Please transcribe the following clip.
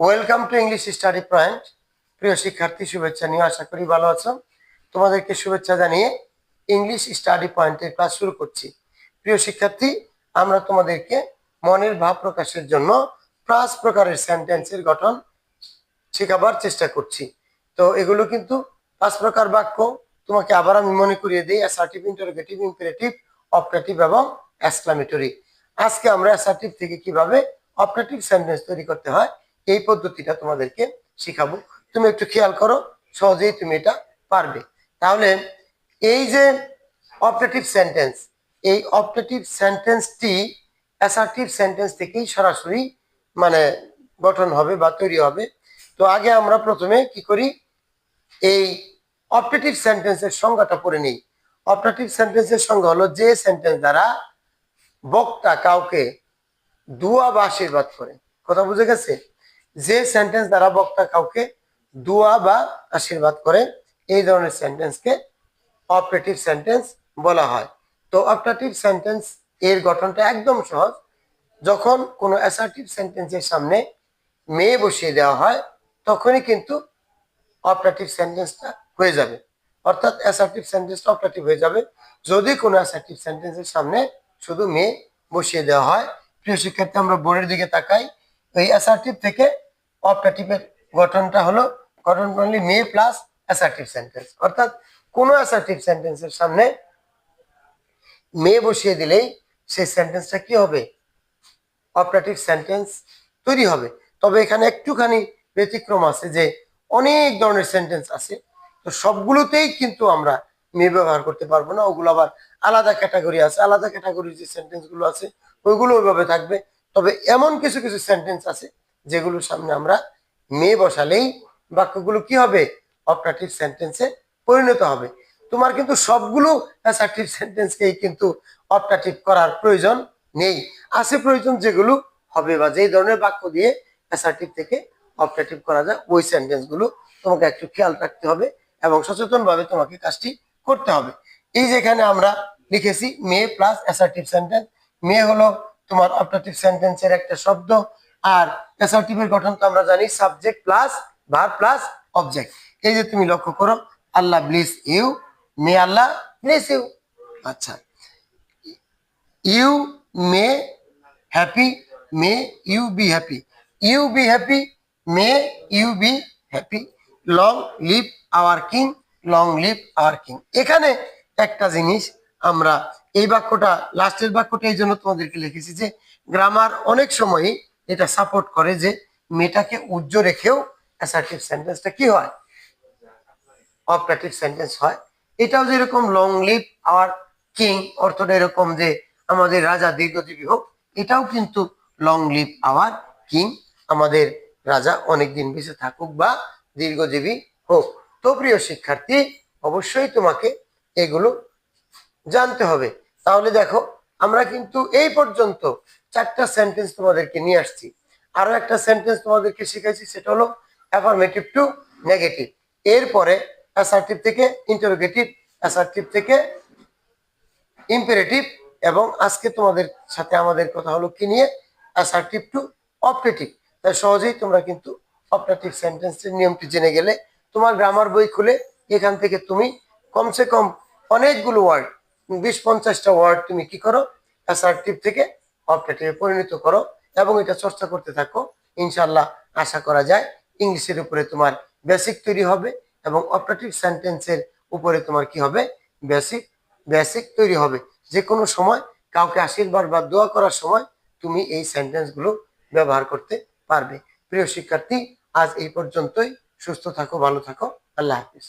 Welcome to English study point. প্রিয় শিক্ষার্থী, শুভেচ্ছা নিয়ে আশা করি ভালো আছো। তোমাদেরকে শুভেচ্ছা জানিয়ে ইংলিশ স্টাডি পয়েন্টের ক্লাস শুরু করছি। প্রিয় শিক্ষার্থী, আমরা তোমাদেরকে মনের ভাব প্রকাশের জন্য 5 প্রকারের সেন্টেন্সের গঠন শেখাবার চেষ্টা করছি। তো এগুলো কিন্তু 5 প্রকার বাক্য। তোমাকে আবার আমি মনে করিয়ে দিই: অ্যাসার্টিভ, ইন্টারোগেটিভ, ইম্পারেটিভ, অপারেটিভ এবং এক্সক্লামেটরি। আজকে আমরা অ্যাসার্টিভ থেকে কিভাবে অপারেটিভ সেন্টেন্স তৈরি করতে হয় এই পদ্ধতিটা তোমাদেরকে শিখাবো। তুমি একটু খেয়াল করো, সহজেই তুমি এটা পারবে। তাহলে এই যে অপারেটিভ সেন্টেন্স, এই অপারেটিভ সেন্টেন্সটি অ্যাসার্টিভ সেন্টেন্স থেকেই সরাসরি মানে গঠন হবে বা তৈরি হবে। তো আগে আমরা প্রথমে কি করি, এই অপারেটিভ সেন্টেন্সের সংজ্ঞাটা পড়ে নিই। অপারেটিভ সেন্টেন্সের সংজ্ঞা হলো যে সেন্টেন্স দ্বারা বক্তা কাউকে দুয়া বা আশীর্বাদ করে। কথা বুঝে গেছে? যে সেন্টেন্স দ্বারা বক্তা কাউকে দুয়া বা আশীর্বাদ করে, এই ধরনের সেন্টেন্সকে অপারেটিভ সেন্টেন্স বলা হয়। তো অপারেটিভ সেন্টেন্স এর গঠনটা একদম সহজ। যখন কোনো অ্যাসার্টিভ সেন্টেন্সের সামনে মেয়ে বসিয়ে দেওয়া হয়, তখনই কিন্তু অপারেটিভ সেন্টেন্সটা হয়ে যাবে, অর্থাৎ অ্যাসার্টিভ সেন্টেন্সটা অপারেটিভ হয়ে যাবে যদি কোনো অ্যাসার্টিভ সেন্টেন্সের সামনে শুধু মেয়ে বসিয়ে দেওয়া হয়। প্রিয় শিক্ষার্থী, আমরা বোর্ডের দিকে তাকাই। এই অ্যাসার্টিভ থেকে অপারেটিভের গঠনটা হলো গঠন প্রণালী মেয়ে প্লাস অ্যাসার্টিভ সেন্টেন্স, অর্থাৎ কোনো অ্যাসার্টিভ সেন্টেন্সের সামনে মেয়ে বসিয়ে দিলেই সেই সেন্টেন্সটা কি হবে? অপারেটিভ সেন্টেন্স তৈরি হবে। তবে এখানে একটুখানি ব্যতিক্রম আছে, যে অনেক ধরনের সেন্টেন্স আছে, তো সবগুলোতেই কিন্তু আমরা মেয়ে ব্যবহার করতে পারবো না। ওগুলো আবার আলাদা ক্যাটাগরি আছে, আলাদা ক্যাটাগরির যে সেন্টেন্স গুলো আছে ওইগুলো ওইভাবে থাকবে। তবে এমন কিছু কিছু সেন্টেন্স আছে যেগুলোর সামনে আমরা মেয়ে বসালেই বাক্যগুলো কি হবে? অপারেটিভ সেন্টেন্সে পরিণত হবে। তোমার কিন্তু সবগুলো অ্যাসার্টিভ সেন্টেন্সকেই কিন্তু অপারেটিভ করার প্রয়োজন নেই। আছে প্রয়োজন যেগুলো হবে বা যেই ধরনের বাক্য দিয়ে অ্যাসার্টিভ থেকে অপারেটিভ করা যায়, ওই সেন্টেন্স গুলো তোমাকে একটু খেয়াল রাখতে হবে এবং সচেতন ভাবে তোমাকে কাজটি করতে হবে। এই যেখানে আমরা লিখেছি মেয়ে প্লাস অ্যাসার্টিভ সেন্টেন্স। মেয়ে হলো তোমার অপারেটিভ সেন্টেন্সের একটা শব্দ, আর অ্যাসার্টিভের গঠন তো আমরা জানি subject plus verb plus object. এই যে তুমি লক্ষ্য করো, Allah bless you, may Allah bless you. আচ্ছা, you may happy, may you be happy, you be happy, may you be happy. Long live our king, long live our king. এখানে একটা জিনিস আমরা এই বাক্যটা, লাস্টের বাক্যটা এই জন্য তোমাদেরকে লিখেছি যে গ্রামার অনেক সময়ই এটা সাপোর্ট করে যে মেয়েটাকে উজ্জ্ব রেখেও অ্যাসার্টিভ সেন্টেন্সটা কি হয়? অপারেটিভ সেন্টেন্স হয়। এটাও যেরকম লং লিভ আওয়ার কিং, অর্থটা এরকম যে আমাদের রাজা দীর্ঘজীবী হোক, এটাও কিন্তু লং লিভ আওয়ার কিং, আমাদের রাজা অনেকদিন বেঁচে থাকুক বা দীর্ঘজীবী হোক। তো প্রিয় শিক্ষার্থী, অবশ্যই তোমাকে এগুলো জানতে হবে। তাহলে দেখো, আমরা কিন্তু এই পর্যন্ত 4টা সেন্টেন্স তোমাদেরকে নিয়ে আসছি। আরো একটা সেন্টেন্স তোমাদেরকে শিখাইছি, সেটা হলো অ্যাফার্মেটিভ টু নেগেটিভ। এরপরে অ্যাসার্টিভ থেকে ইন্টারোগেটিভ, অ্যাসার্টিভ থেকে ইম্পারেটিভ, এবং আজকে তোমাদের সাথে আমাদের কথা হলো কি নিয়ে? Assertive two operative. তাই সহজেই তোমরা কিন্তু অপারেটিভ সেন্টেন্সের নিয়মটি জেনে গেলে তোমার গ্রামার বই খুলে এখান থেকে তুমি কমসে কম অনেকগুলো ওয়ার্ড, 20-50টা ওয়ার্ড তুমি কি করো? অ্যাসার্টিভ থেকে অপারেটিভে পরিণত করো এবং এটা চর্চা করতে থাকো। ইনশাল্লাহ আশা করা যায় ইংলিশের উপরে তোমার বেসিক তৈরি হবে এবং অপারেটিভ সেন্টেন্সের উপরে তোমার কি হবে? বেসিক বেসিক তৈরি হবে। যে কোনো সময় কাউকে আশীর্বাদ বা দোয়া করার সময় তুমি এই সেন্টেন্স গুলো ব্যবহার করতে পারবে। প্রিয় শিক্ষার্থী, আজ এই পর্যন্তই। সুস্থ থাকো, ভালো থাকো, আল্লাহ হাফিজ।